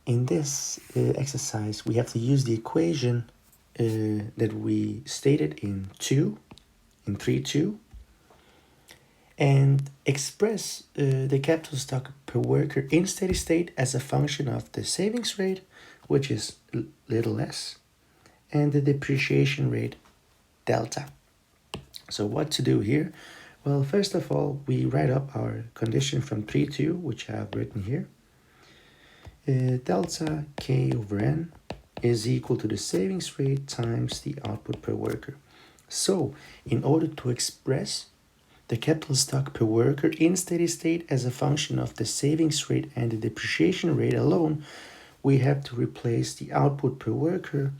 In this exercise, we have to use the equation that we stated in 3.2, and express the capital stock per worker in steady state as a function of the savings rate, which is little s, and the depreciation rate, delta. So what to do here? Well, first of all, we write up our condition from 3.2, which I have written here. Delta K over N is equal to the savings rate times the output per worker. So, in order to express the capital stock per worker in steady state as a function of the savings rate and the depreciation rate alone, we have to replace the output per worker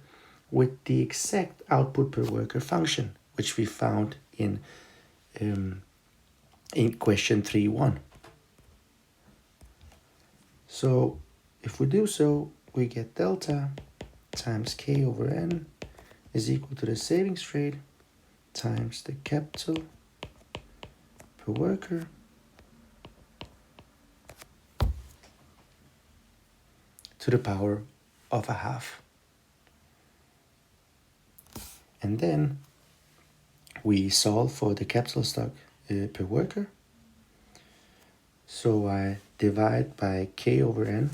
with the exact output per worker function, which we found in question 3.1. So if we do so, we get delta times K over N is equal to the savings rate times the capital per worker to the power of a half. And then we solve for the capital stock per worker. So I divide by K over N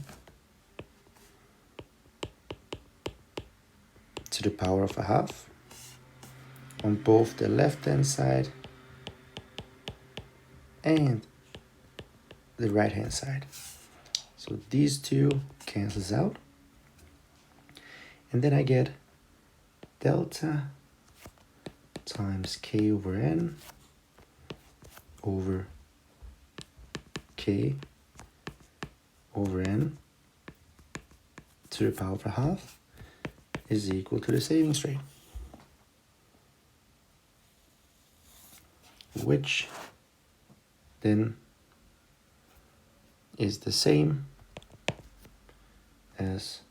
to the power of a half on both the left-hand side and the right-hand side. So these two cancels out. And then I get delta times K over N over K over N to the power of a half is equal to the savings rate, which then is the same as,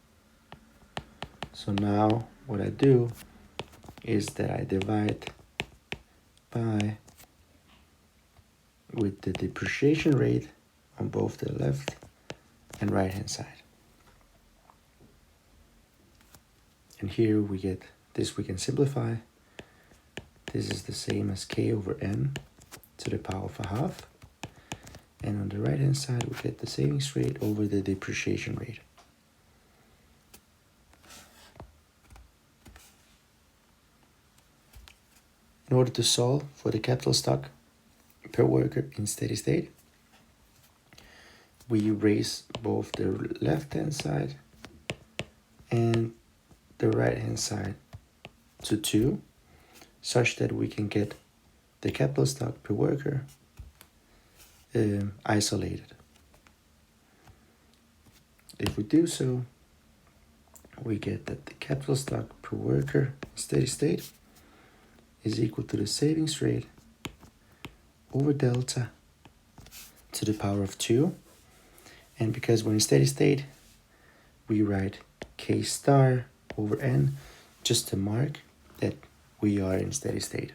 so now what I do is that I divide by with the depreciation rate on both the left and right hand side. And here we get this, we can simplify. This is the same as K over N to the power of a half. And on the right hand side, we get the savings rate over the depreciation rate. In order to solve for the capital stock per worker in steady state, we raise both the left hand side and the right hand side to 2, such that we can get the capital stock per worker isolated. If we do so, we get that the capital stock per worker in steady state is equal to the savings rate over delta to the power of 2. And because we're in steady state, we write K star over N just to mark that we are in steady state.